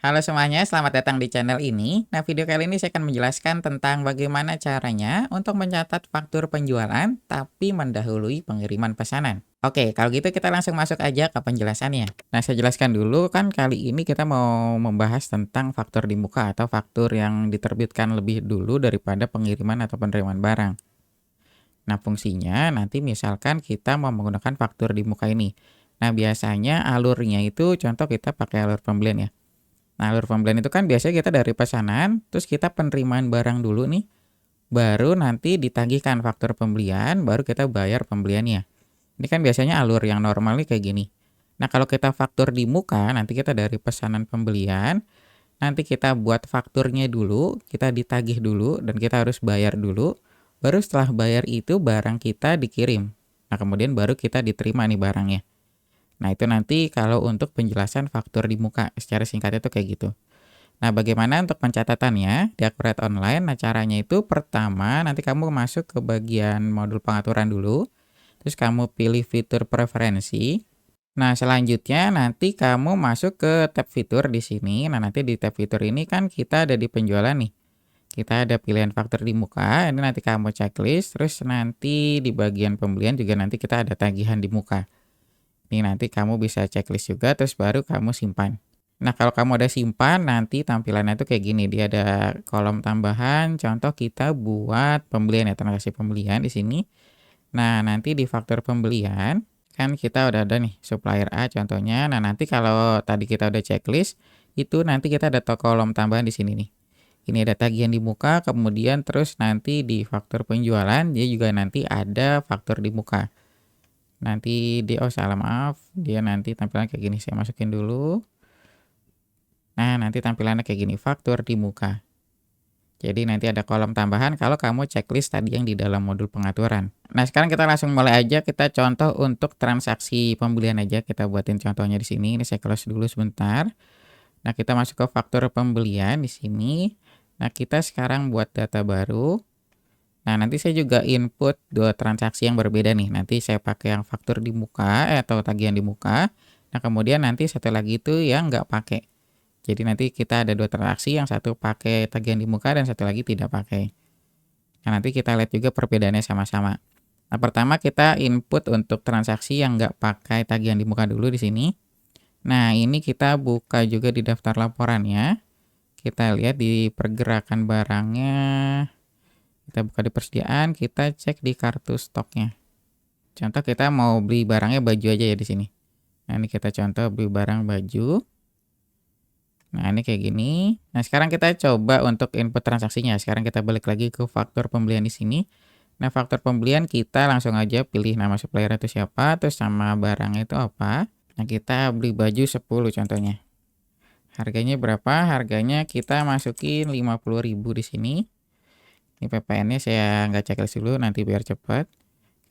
Halo semuanya, selamat datang di channel ini. Nah, video kali ini saya akan menjelaskan tentang bagaimana caranya untuk mencatat faktur penjualan tapi mendahului pengiriman pesanan. Oke, kalau gitu kita langsung masuk aja ke penjelasannya. Nah, saya jelaskan dulu kan kali ini kita mau membahas tentang faktur di muka atau faktur yang diterbitkan lebih dulu daripada pengiriman atau penerimaan barang. Nah, fungsinya nanti misalkan kita mau menggunakan faktur di muka ini. Nah, biasanya alurnya itu contoh kita pakai alur pembelian ya. Nah, alur pembelian itu kan biasanya kita dari pesanan, terus kita penerimaan barang dulu nih, baru nanti ditagihkan faktur pembelian, baru kita bayar pembeliannya. Ini kan biasanya alur yang normal nih kayak gini. Nah, kalau kita faktur di muka, nanti kita dari pesanan pembelian, nanti kita buat fakturnya dulu, kita ditagih dulu, dan kita harus bayar dulu, baru setelah bayar itu barang kita dikirim. Nah, kemudian baru kita diterima nih barangnya. Nah, itu nanti kalau untuk penjelasan faktur di muka, secara singkatnya tuh kayak gitu. Nah, bagaimana untuk pencatatannya di Accurate Online? Nah, caranya itu pertama nanti kamu masuk ke bagian modul pengaturan dulu, terus kamu pilih fitur preferensi. Nah, selanjutnya nanti kamu masuk ke tab fitur di sini. Nah, nanti di tab fitur ini kan kita ada di penjualan nih. Kita ada pilihan faktur di muka, ini nanti kamu checklist, terus nanti di bagian pembelian juga nanti kita ada tagihan di muka. Ini nanti kamu bisa checklist juga, terus baru kamu simpan. Nah, kalau kamu udah simpan, nanti tampilannya tuh kayak gini. Dia ada kolom tambahan, contoh kita buat pembelian ya, transaksi pembelian di sini. Nah, nanti di faktur pembelian, kan kita udah ada nih, supplier A contohnya. Nah, nanti kalau tadi kita udah checklist, itu nanti kita ada kolom tambahan di sini nih. Ini ada tagihan di muka, kemudian terus nanti di faktur penjualan, dia juga nanti ada faktur di muka. Nanti dia, oh salah maaf, dia nanti tampilannya kayak gini, saya masukin dulu. Nah, nanti tampilannya kayak gini, faktur di muka. Jadi nanti ada kolom tambahan kalau kamu checklist tadi yang di dalam modul pengaturan. Nah, sekarang kita langsung mulai aja, kita contoh untuk transaksi pembelian aja, kita buatin contohnya di sini. Ini saya close dulu sebentar. Nah, kita masuk ke faktur pembelian di sini. Nah, kita sekarang buat data baru. Nah, nanti saya juga input dua transaksi yang berbeda nih. Nanti saya pakai yang faktur di muka atau tagihan di muka. Nah, kemudian nanti satu lagi itu yang nggak pakai. Jadi nanti kita ada dua transaksi, yang satu pakai tagihan di muka dan satu lagi tidak pakai. Nah, nanti kita lihat juga perbedaannya sama-sama. Nah, pertama kita input untuk transaksi yang nggak pakai tagihan di muka dulu di sini. Nah, ini kita buka juga di daftar laporannya. Kita lihat di pergerakan barangnya. Kita buka di persediaan, kita cek di kartu stoknya. Contoh kita mau beli barangnya baju aja ya di sini. Nah, ini kita contoh beli barang baju. Nah, ini kayak gini. Nah, sekarang kita coba untuk input transaksinya. Sekarang kita balik lagi ke faktur pembelian di sini. Nah, faktur pembelian kita langsung aja pilih nama supplier itu siapa, terus sama barangnya itu apa. Nah, kita beli baju 10 contohnya. Harganya berapa? Harganya kita masukin 50.000 di sini. Ini PPN-nya saya nggak checklist dulu, nanti biar cepat.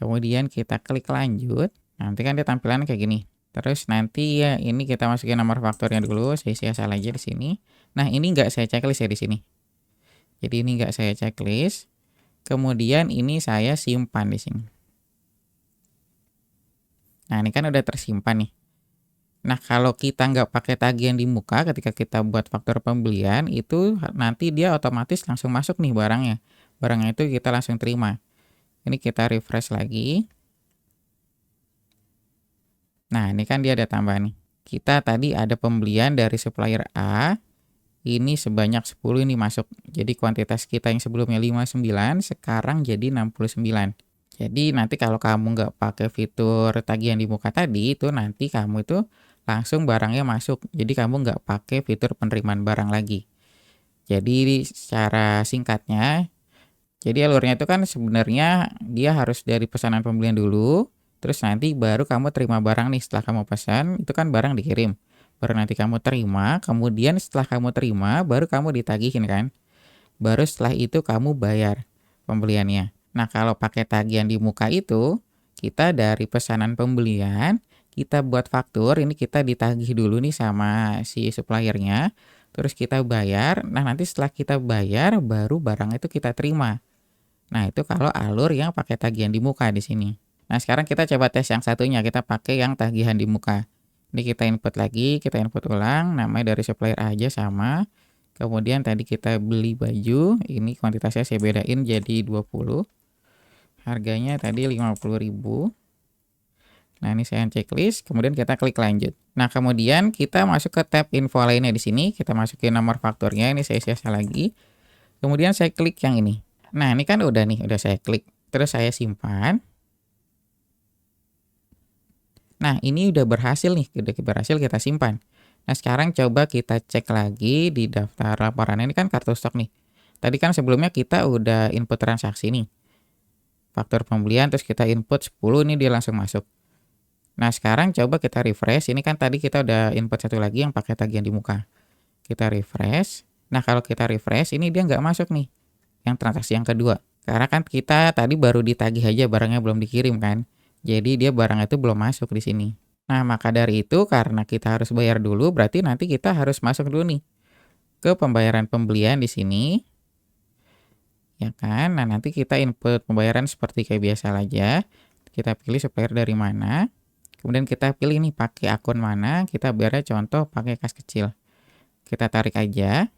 Kemudian kita klik lanjut. Nanti kan dia tampilan kayak gini. Terus nanti ya ini kita masukin nomor fakturnya dulu. Saya salah aja di sini. Nah, ini nggak saya checklist ya di sini. Jadi ini nggak saya checklist. Kemudian ini saya simpan di sini. Nah, ini kan udah tersimpan nih. Nah, kalau kita nggak pakai tagihan di muka ketika kita buat faktur pembelian, itu nanti dia otomatis langsung masuk nih barangnya. Barangnya itu kita langsung terima. Ini kita refresh lagi. Nah, ini kan dia ada tambahan nih. Kita tadi ada pembelian dari supplier A, ini sebanyak 10 ini masuk. Jadi kuantitas kita yang sebelumnya 59, sekarang jadi 69. Jadi nanti kalau kamu nggak pakai fitur tagihan di muka tadi, itu nanti kamu itu langsung barangnya masuk. Jadi kamu nggak pakai fitur penerimaan barang lagi. Jadi secara singkatnya, jadi alurnya itu kan sebenarnya dia harus dari pesanan pembelian dulu, terus nanti baru kamu terima barang nih setelah kamu pesan, itu kan barang dikirim. Baru nanti kamu terima, kemudian setelah kamu terima, baru kamu ditagihin kan. Baru setelah itu kamu bayar pembeliannya. Nah, kalau pakai tagihan di muka itu, kita dari pesanan pembelian, kita buat faktur, ini kita ditagih dulu nih sama si suppliernya, terus kita bayar. Nah, nanti setelah kita bayar, baru barang itu kita terima. Nah, itu kalau alur yang pakai tagihan di muka di sini. Nah, sekarang kita coba tes yang satunya, kita pakai yang tagihan di muka. Ini kita input lagi, kita input ulang, namanya dari supplier A aja sama. Kemudian tadi kita beli baju, ini kuantitasnya saya bedain jadi 20. Harganya tadi 50.000. Nah, ini saya checklist, kemudian kita klik lanjut. Nah, kemudian kita masuk ke tab info lainnya di sini, kita masukin nomor fakturnya, ini saya sisa lagi. Kemudian saya klik yang ini. Nah, ini kan udah nih, udah saya klik. Terus saya simpan. Nah, ini udah berhasil nih, udah berhasil kita simpan. Nah, sekarang coba kita cek lagi di daftar laporan. Ini kan kartu stok nih. Tadi kan sebelumnya kita udah input transaksi nih. Faktur pembelian, terus kita input 10, ini dia langsung masuk. Nah, sekarang coba kita refresh. Ini kan tadi kita udah input satu lagi yang pakai tagihan di muka. Kita refresh. Nah, kalau kita refresh, ini dia nggak masuk nih. Yang transaksi yang kedua. Karena kan kita tadi baru ditagih aja, barangnya belum dikirim kan. Jadi dia barang itu belum masuk di sini. Nah, maka dari itu karena kita harus bayar dulu, berarti nanti kita harus masuk dulu nih ke pembayaran pembelian di sini. Ya kan? Nah, nanti kita input pembayaran seperti kayak biasa aja. Kita pilih supplier dari mana. Kemudian kita pilih nih pakai akun mana. Kita bayarnya contoh pakai kas kecil. Kita tarik aja.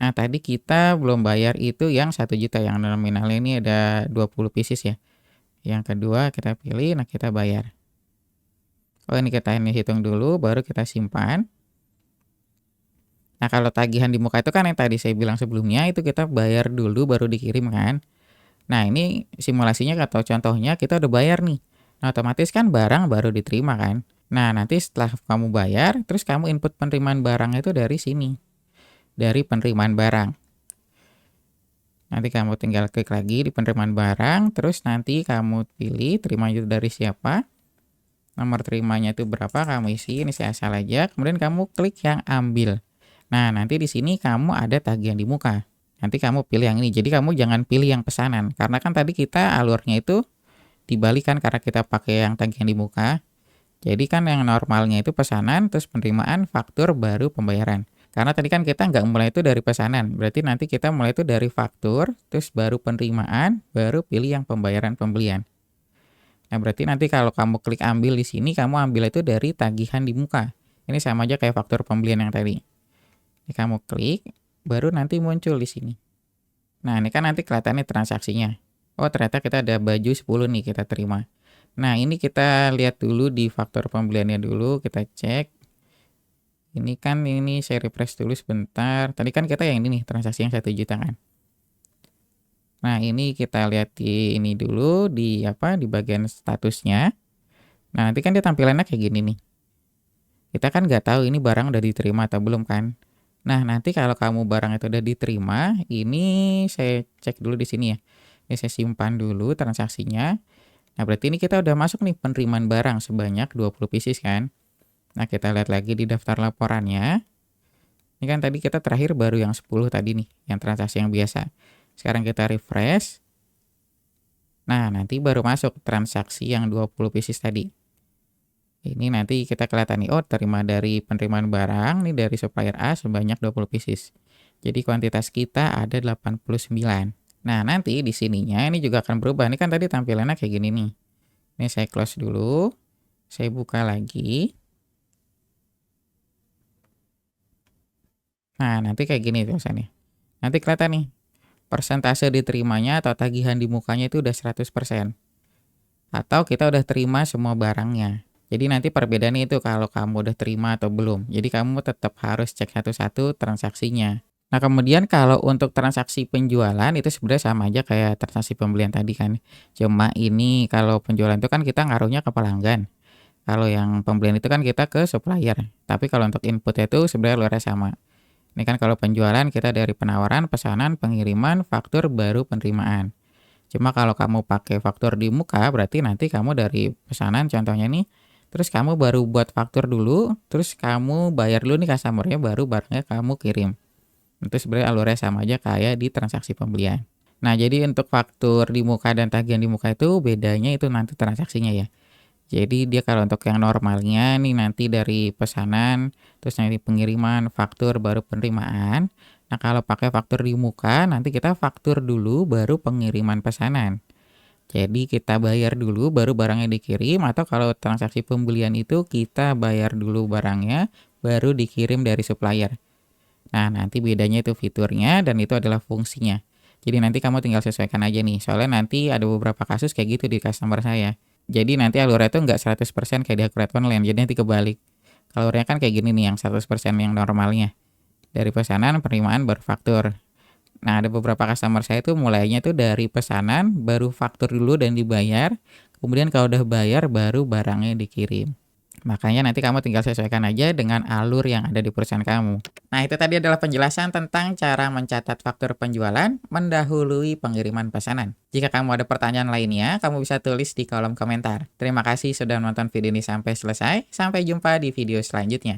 Nah, tadi kita belum bayar itu yang 1 juta, yang nominalnya ini ada 20 pieces ya. Yang kedua kita pilih, nah kita bayar. Oh, ini kita hitung dulu, baru kita simpan. Nah, kalau tagihan di muka itu kan yang tadi saya bilang sebelumnya, itu kita bayar dulu baru dikirim kan. Nah, ini simulasinya atau contohnya kita udah bayar nih. Nah, otomatis kan barang baru diterima kan. Nah, nanti setelah kamu bayar, terus kamu input penerimaan barang itu dari sini. Dari penerimaan barang. Nanti kamu tinggal klik lagi di penerimaan barang, terus nanti kamu pilih terima itu dari siapa. Nomor terimanya itu berapa, kamu isi, ini saya asal aja. Kemudian kamu klik yang ambil. Nah, nanti di sini kamu ada tagihan di muka. Nanti kamu pilih yang ini. Jadi kamu jangan pilih yang pesanan. Karena kan tadi kita alurnya itu dibalikan karena kita pakai yang tagihan di muka. Jadi kan yang normalnya itu pesanan, terus penerimaan, faktur, baru pembayaran. Karena tadi kan kita nggak mulai itu dari pesanan. Berarti nanti kita mulai itu dari faktur, terus baru penerimaan, baru pilih yang pembayaran pembelian. Nah, berarti nanti kalau kamu klik ambil di sini, kamu ambil itu dari tagihan di muka. Ini sama aja kayak faktur pembelian yang tadi. Ini kamu klik, baru nanti muncul di sini. Nah, ini kan nanti kelihatannya transaksinya. Oh, ternyata kita ada baju 10 nih kita terima. Nah, ini kita lihat dulu di faktur pembeliannya dulu, kita cek. Ini kan ini saya refresh dulu sebentar. Tadi kan kita yang ini nih, transaksi yang 1 juta kan. Nah, ini kita lihat di ini dulu di di bagian statusnya. Nah, nanti kan dia tampilannya kayak gini nih. Kita kan nggak tahu ini barang udah diterima atau belum kan. Nah, nanti kalau kamu barang itu udah diterima, ini saya cek dulu di sini ya. Ini saya simpan dulu transaksinya. Nah, berarti ini kita udah masuk nih penerimaan barang sebanyak 20 pieces kan. Nah, kita lihat lagi di daftar laporannya. Ini kan tadi kita terakhir baru yang 10 tadi nih, yang transaksi yang biasa. Sekarang kita refresh. Nah, nanti baru masuk transaksi yang 20 pieces tadi. Ini nanti kita kelihatan nih, oh terima dari penerimaan barang, nih dari supplier A sebanyak 20 pieces. Jadi kuantitas kita ada 89. Nah, nanti di sininya ini juga akan berubah. Ini kan tadi tampilannya kayak gini nih. Ini saya close dulu. Saya buka lagi. Nah, nanti kayak gini tulisannya. Nanti kelihatan nih. Persentase diterimanya atau tagihan di mukanya itu udah 100%. Atau kita udah terima semua barangnya. Jadi nanti perbedaannya itu kalau kamu udah terima atau belum. Jadi kamu tetap harus cek satu-satu transaksinya. Nah, kemudian kalau untuk transaksi penjualan itu sebenarnya sama aja kayak transaksi pembelian tadi kan. Cuma ini kalau penjualan itu kan kita ngaruhnya ke pelanggan. Kalau yang pembelian itu kan kita ke supplier. Tapi kalau untuk inputnya itu sebenarnya luarnya sama. Ini kan kalau penjualan kita dari penawaran, pesanan, pengiriman, faktur, baru penerimaan. Cuma kalau kamu pakai faktur di muka, berarti nanti kamu dari pesanan contohnya nih, terus kamu baru buat faktur dulu, terus kamu bayar dulu nih customer-nya, baru barangnya kamu kirim. Itu sebenarnya alurnya sama aja kayak di transaksi pembelian. Nah, jadi untuk faktur di muka dan tagihan di muka itu bedanya itu nanti transaksinya ya. Jadi dia kalau untuk yang normalnya nih nanti dari pesanan, terus nanti pengiriman, faktur, baru penerimaan. Nah, kalau pakai faktur di muka, nanti kita faktur dulu baru pengiriman pesanan. Jadi kita bayar dulu baru barangnya dikirim, atau kalau transaksi pembelian itu kita bayar dulu barangnya baru dikirim dari supplier. Nah, nanti bedanya itu fiturnya dan itu adalah fungsinya. Jadi nanti kamu tinggal sesuaikan aja nih, soalnya nanti ada beberapa kasus kayak gitu di customer saya. Jadi nanti alurnya tuh nggak 100% kayak di Akurat Online, jadi nanti kebalik. Kalau alurnya kan kayak gini nih, yang 100% yang normalnya. Dari pesanan, penerimaan, baru faktur. Nah, ada beberapa customer saya tuh mulainya tuh dari pesanan, baru faktur dulu dan dibayar, kemudian kalau udah bayar baru barangnya dikirim. Makanya nanti kamu tinggal sesuaikan aja dengan alur yang ada di perusahaan kamu. Nah, itu tadi adalah penjelasan tentang cara mencatat faktur penjualan mendahului pengiriman pesanan. Jika kamu ada pertanyaan lainnya, kamu bisa tulis di kolom komentar. Terima kasih sudah menonton video ini sampai selesai. Sampai jumpa di video selanjutnya.